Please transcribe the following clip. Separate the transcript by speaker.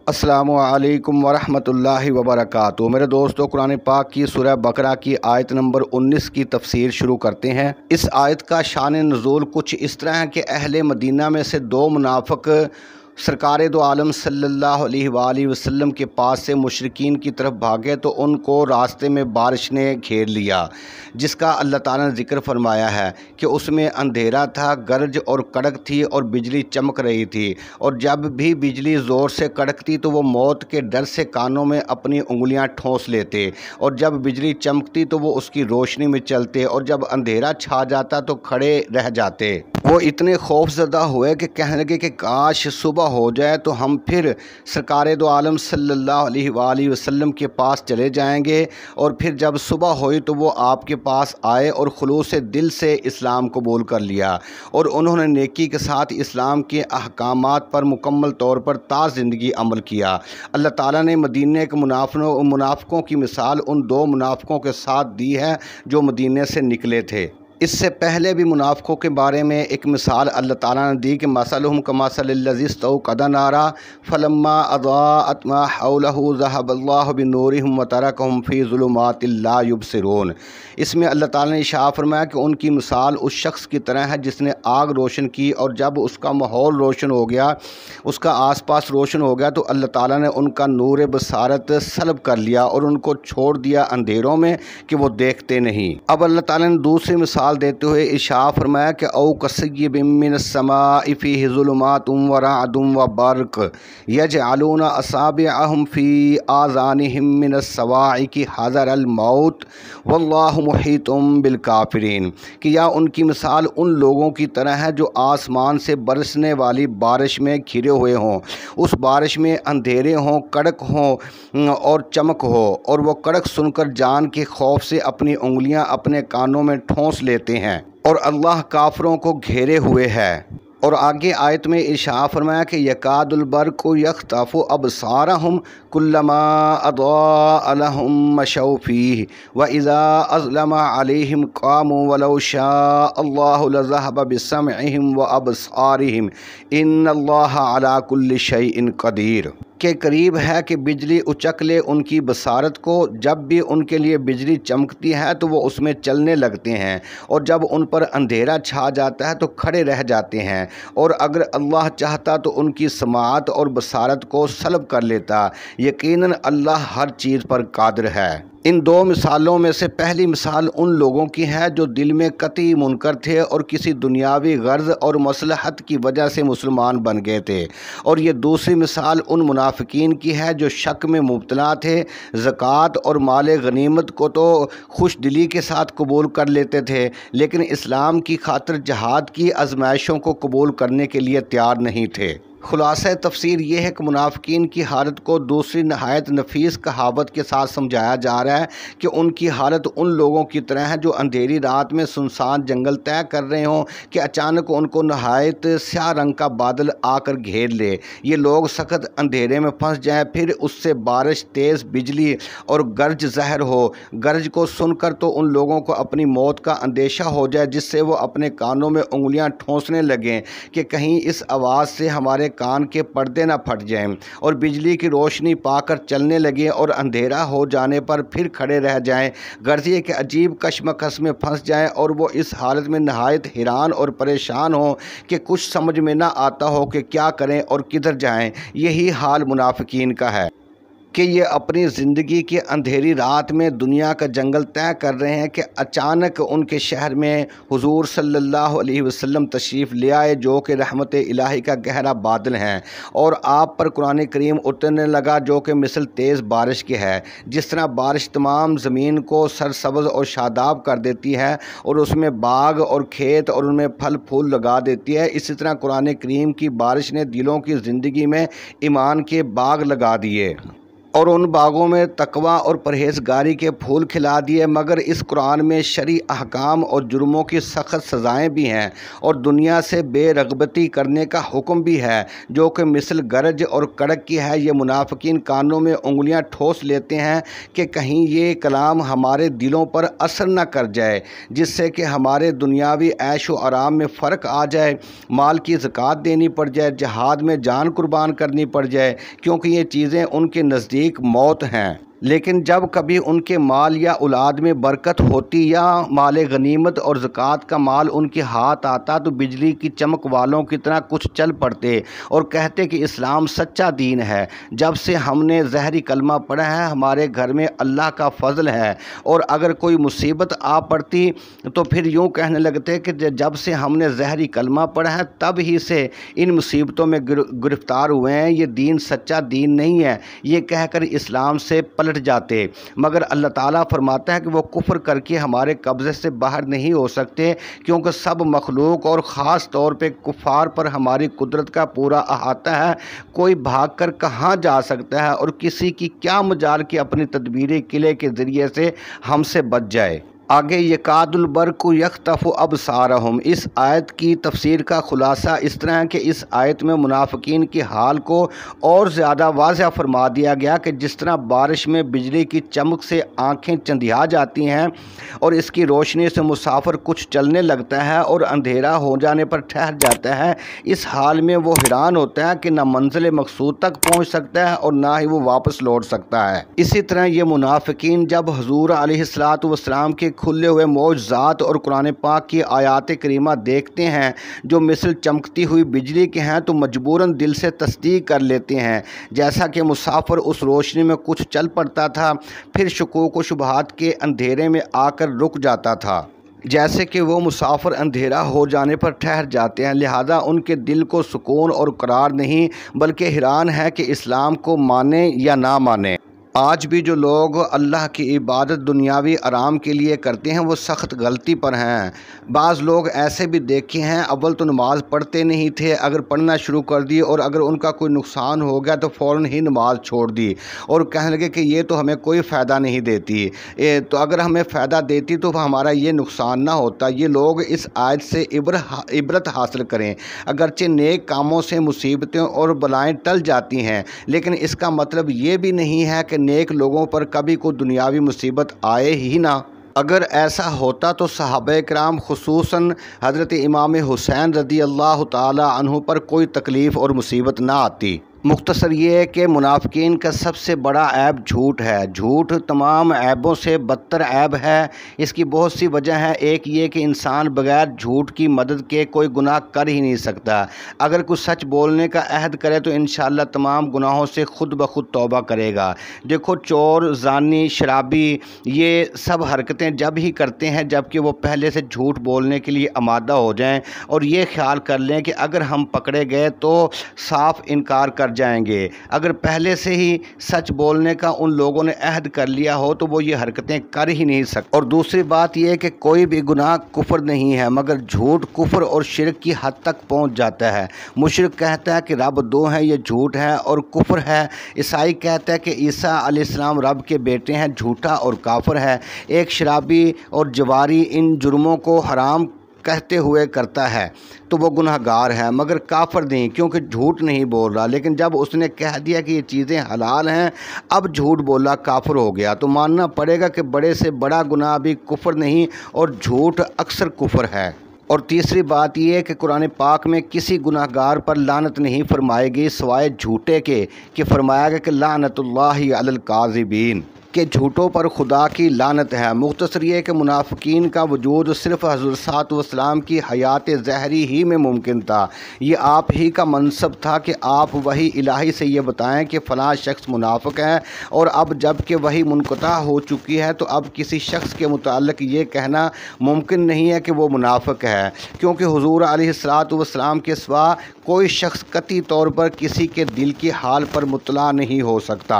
Speaker 1: السلام علیکم ورحمۃ اللہ وبرکاتہ۔ میرے دوستو، قرآن پاک کی سورہ بقرہ کی آیت نمبر 19 کی تفسیر شروع کرتے ہیں۔ اس آیت کا شان نزول کچھ اس طرح ہے کہ اہل مدینہ میں سے دو منافق سرکار دو عالم صلی اللہ علیہ وآلہ وسلم کے پاس سے مشرکین کی طرف بھاگے تو ان کو راستے میں بارش نے گھیر لیا، جس کا اللہ تعالیٰ نے ذکر فرمایا ہے کہ اس میں اندھیرا تھا، گرج اور کڑک تھی اور بجلی چمک رہی تھی، اور جب بھی بجلی زور سے کڑکتی تو وہ موت کے ڈر سے کانوں میں اپنی انگلیاں ٹھونس لیتے، اور جب بجلی چمکتی تو وہ اس کی روشنی میں چلتے، اور جب اندھیرا چھا جاتا تو کھڑے رہ جاتے۔ وہ اتنے خوف زدہ ہوئے کہ کہنے لگے کہ کاش صبح ہو جائے تو ہم پھر سرکار دو عالم صلی اللہ علیہ وآلہ وسلم کے پاس چلے جائیں گے، اور پھر جب صبح ہوئی تو وہ آپ کے پاس آئے اور خلوص دل سے اسلام قبول کر لیا، اور انہوں نے نیکی کے ساتھ اسلام کے احکامات پر مکمل طور پر تا زندگی عمل کیا۔ اللہ تعالیٰ نے مدینے کے منافقوں کی مثال ان دو منافقوں کے ساتھ دی ہے جو مدینے سے نکلے تھے۔ اس سے پہلے بھی منافقوں کے بارے میں ایک مثال اللہ تعالیٰ نے دی کہ مثلہم کمثل الذی استوقد نارا فلما اضاءت ما حولہ ذہب اللہ بنورہم وترکہم فی ظلمات لا یبصرون۔ اس میں اللہ تعالیٰ نے ارشاد فرمایا کہ ان کی مثال اس شخص کی طرح ہے جس نے آگ روشن کی، اور جب اس کا ماحول روشن ہو گیا، اس کا آس پاس روشن ہو گیا، تو اللہ تعالیٰ نے ان کا نور بصارت سلب کر لیا اور ان کو چھوڑ دیا اندھیروں میں کہ وہ دیکھتے نہیں۔ اب اللہ تعالیٰ نے دوسری مثال دیتے ہوئے ارشاد فرمایا کہ او کصیب من السماء فیہ ظلمات ورعد وبرق یجعلون اصابعهم فی آذانہم من الصواعق حذر الموت واللہ محیط بالکافرین، کہ یا ان کی مثال ان لوگوں کی طرح ہے جو آسمان سے برسنے والی بارش میں گھرے ہوئے ہوں، اس بارش میں اندھیرے ہوں، کڑک ہوں اور چمک ہو، اور وہ کڑک سن کر جان کے خوف سے اپنی انگلیاں اپنے کانوں میں ٹھونس لیتے ہیں، اور اللہ کافروں کو گھیرے ہوئے ہے۔ اور آگے آیت میں ارشاد فرمایا کہ یکاد البرق یخطف ابصارہم کلما اضاء لہم مشوا فیہ واذا اظلم علیہم قاموا ولو شاء اللہ لذہب بسمعہم وابصارہم ان اللہ علی کل شیء قدیر، کے قریب ہے کہ بجلی اچک لے ان کی بصارت کو، جب بھی ان کے لیے بجلی چمکتی ہے تو وہ اس میں چلنے لگتے ہیں، اور جب ان پر اندھیرا چھا جاتا ہے تو کھڑے رہ جاتے ہیں، اور اگر اللہ چاہتا تو ان کی سماعت اور بصارت کو سلب کر لیتا، یقیناً اللہ ہر چیز پر قادر ہے۔ ان دو مثالوں میں سے پہلی مثال ان لوگوں کی ہے جو دل میں قطعی منکر تھے اور کسی دنیاوی غرض اور مصلحت کی وجہ سے مسلمان بن گئے تھے، اور یہ دوسری مثال ان منافقین کی ہے جو شک میں مبتلا تھے، زکوٰۃ اور مال غنیمت کو تو خوش دلی کے ساتھ قبول کر لیتے تھے، لیکن اسلام کی خاطر جہاد کی آزمائشوں کو قبول کرنے کے لیے تیار نہیں تھے۔ خلاصہ تفسیر یہ ہے کہ منافقین کی حالت کو دوسری نہایت نفیس کہاوت کے ساتھ سمجھایا جا رہا ہے کہ ان کی حالت ان لوگوں کی طرح ہے جو اندھیری رات میں سنسان جنگل طے کر رہے ہوں کہ اچانک ان کو نہایت سیاہ رنگ کا بادل آ کر گھیر لے، یہ لوگ سخت اندھیرے میں پھنس جائیں، پھر اس سے بارش، تیز بجلی اور گرج ظاہر ہو۔ گرج کو سن کر تو ان لوگوں کو اپنی موت کا اندیشہ ہو جائے، جس سے وہ اپنے کانوں میں انگلیاں ٹھونسنے لگیں کہ کہیں اس آواز سے ہمارے کان کے پردے نہ پھٹ جائیں، اور بجلی کی روشنی پا کر چلنے لگیں، اور اندھیرا ہو جانے پر پھر کھڑے رہ جائیں، غرض یہ کہ عجیب کشمکش میں پھنس جائیں، اور وہ اس حالت میں نہایت حیران اور پریشان ہوں کہ کچھ سمجھ میں نہ آتا ہو کہ کیا کریں اور کدھر جائیں۔ یہی حال منافقین کا ہے کہ یہ اپنی زندگی کی اندھیری رات میں دنیا کا جنگل طے کر رہے ہیں کہ اچانک ان کے شہر میں حضور صلی اللہ علیہ وسلم تشریف لے آئے، جو کہ رحمت الہی کا گہرا بادل ہیں، اور آپ پر قرآن کریم اترنے لگا جو کہ مثل تیز بارش کے ہے۔ جس طرح بارش تمام زمین کو سرسبز اور شاداب کر دیتی ہے اور اس میں باغ اور کھیت اور ان میں پھل پھول لگا دیتی ہے، اسی طرح قرآن کریم کی بارش نے دلوں کی زندگی میں ایمان کے باغ لگا دیے۔ اور ان باغوں میں تقوی اور پرہیزگاری کے پھول کھلا دیے، مگر اس قرآن میں شرعی احکام اور جرموں کی سخت سزائیں بھی ہیں اور دنیا سے بے رغبتی کرنے کا حکم بھی ہے، جو کہ مثل گرج اور کڑک کی ہے۔ یہ منافقین کانوں میں انگلیاں ٹھوس لیتے ہیں کہ کہیں یہ کلام ہمارے دلوں پر اثر نہ کر جائے، جس سے کہ ہمارے دنیاوی عیش و آرام میں فرق آ جائے، مال کی زکوٰۃ دینی پڑ جائے، جہاد میں جان قربان کرنی پڑ جائے، کیونکہ یہ چیزیں ان کے نزدیک موت ہیں۔ لیکن جب کبھی ان کے مال یا اولاد میں برکت ہوتی یا مال غنیمت اور زکوٰۃ کا مال ان کے ہاتھ آتا تو بجلی کی چمک والوں کی طرح کچھ چل پڑتے اور کہتے کہ اسلام سچا دین ہے۔ جب سے ہم نے ظاہری کلمہ پڑھا ہے ہمارے گھر میں اللہ کا فضل ہے، اور اگر کوئی مصیبت آ پڑتی تو پھر یوں کہنے لگتے کہ جب سے ہم نے ظاہری کلمہ پڑھا ہے تب ہی سے ان مصیبتوں میں گرفتار ہوئے ہیں، یہ دین سچا دین نہیں ہے، یہ کہہ کر اسلام سے پلٹ جاتے۔ مگر اللہ تعالیٰ فرماتا ہے کہ وہ کفر کر کے ہمارے قبضے سے باہر نہیں ہو سکتے، کیونکہ سب مخلوق اور خاص طور پہ کفار پر ہماری قدرت کا پورا احاطہ ہے۔ کوئی بھاگ کر کہاں جا سکتا ہے اور کسی کی کیا مجال کہ اپنی تدبیری قلعے کے ذریعے سے ہم سے بچ جائے۔ آگے یکاد البرق یخطف ابصارہم، اس آیت کی تفسیر کا خلاصہ اس طرح ہے کہ اس آیت میں منافقین کے حال کو اور زیادہ واضح فرما دیا گیا کہ جس طرح بارش میں بجلی کی چمک سے آنکھیں چندھیا جاتی ہیں اور اس کی روشنی سے مسافر کچھ چلنے لگتا ہے اور اندھیرا ہو جانے پر ٹھہر جاتا ہے، اس حال میں وہ حیران ہوتا ہے کہ نہ منزل مقصود تک پہنچ سکتا ہے اور نہ ہی وہ واپس لوٹ سکتا ہے۔ اسی طرح یہ منافقین جب حضور علیہ السلام کے کھلے ہوئے معجزات اور قرآن پاک کی آیات کریمہ دیکھتے ہیں جو مثل چمکتی ہوئی بجلی کے ہیں تو مجبوراً دل سے تصدیق کر لیتے ہیں، جیسا کہ مسافر اس روشنی میں کچھ چل پڑتا تھا پھر شکوک و شبہات کے اندھیرے میں آ کر رک جاتا تھا، جیسے کہ وہ مسافر اندھیرا ہو جانے پر ٹھہر جاتے ہیں، لہذا ان کے دل کو سکون اور قرار نہیں بلکہ حیران ہے کہ اسلام کو مانیں یا نہ مانیں۔ آج بھی جو لوگ اللہ کی عبادت دنیاوی آرام کے لیے کرتے ہیں وہ سخت غلطی پر ہیں۔ بعض لوگ ایسے بھی دیکھے ہیں اول تو نماز پڑھتے نہیں تھے، اگر پڑھنا شروع کر دی اور اگر ان کا کوئی نقصان ہو گیا تو فوراً ہی نماز چھوڑ دی اور کہنے لگے کہ یہ تو ہمیں کوئی فائدہ نہیں دیتی، تو اگر ہمیں فائدہ دیتی تو ہمارا یہ نقصان نہ ہوتا۔ یہ لوگ اس آیت سے عبرت حاصل کریں، اگرچہ نیک کاموں سے مصیبتیں اور بلائیں ٹل جاتی ہیں لیکن اس کا مطلب یہ بھی نہیں ہے کہ نیک لوگوں پر کبھی کوئی دنیاوی مصیبت آئے ہی نہ۔ اگر ایسا ہوتا تو صحابہ کرام خصوصاً حضرت امام حسین رضی اللہ تعالی عنہ پر کوئی تکلیف اور مصیبت نہ آتی۔ مختصر یہ ہے کہ منافقین کا سب سے بڑا عیب جھوٹ ہے۔ جھوٹ تمام عیبوں سے بدتر عیب ہے۔ اس کی بہت سی وجہ ہیں، ایک یہ کہ انسان بغیر جھوٹ کی مدد کے کوئی گناہ کر ہی نہیں سکتا۔ اگر کوئی سچ بولنے کا عہد کرے تو انشاءاللہ تمام گناہوں سے خود بخود توبہ کرے گا۔ دیکھو چور، زانی، شرابی یہ سب حرکتیں جب ہی کرتے ہیں جب کہ وہ پہلے سے جھوٹ بولنے کے لیے آمادہ ہو جائیں اور یہ خیال کر لیں کہ اگر ہم پکڑے گئے تو صاف انکار کر جائیں گے۔ اگر پہلے سے ہی سچ بولنے کا ان لوگوں نے عہد کر لیا ہو تو وہ یہ حرکتیں کر ہی نہیں سکتے۔ اور دوسری بات یہ کہ کوئی بھی گناہ کفر نہیں ہے مگر جھوٹ کفر اور شرک کی حد تک پہنچ جاتا ہے۔ مشرک کہتا ہے کہ رب دو ہیں، یہ جھوٹ ہے اور کفر ہے۔ عیسائی کہتا ہے کہ عیسیٰ علیہ السلام رب کے بیٹے ہیں، جھوٹا اور کافر ہے۔ ایک شرابی اور جواری ان جرموں کو حرام کہتے ہوئے کرتا ہے تو وہ گناہ گار ہے مگر کافر نہیں، کیونکہ جھوٹ نہیں بول رہا، لیکن جب اس نے کہہ دیا کہ یہ چیزیں حلال ہیں اب جھوٹ بولا کافر ہو گیا۔ تو ماننا پڑے گا کہ بڑے سے بڑا گناہ بھی کفر نہیں اور جھوٹ اکثر کفر ہے۔ اور تیسری بات یہ ہے کہ قرآن پاک میں کسی گناہ گار پر لعنت نہیں فرمائی گئی سوائے جھوٹے کے، کہ فرمایا گیا کہ لعنت اللہ علی الکاذبین، کہ جھوٹوں پر خدا کی لعنت ہے۔ مختصر یہ کہ منافقین کا وجود صرف حضرت صلی اللہ علیہ وسلم کی حیات ظاہری ہی میں ممکن تھا۔ یہ آپ ہی کا منصب تھا کہ آپ وحی الہی سے یہ بتائیں کہ فلاں شخص منافق ہے، اور اب جب کہ وحی منقطع ہو چکی ہے تو اب کسی شخص کے متعلق یہ کہنا ممکن نہیں ہے کہ وہ منافق ہے، کیونکہ حضور علیہ السلام کے سوا کوئی شخص قطعی طور پر کسی کے دل کے حال پر مطلع نہیں ہو سکتا۔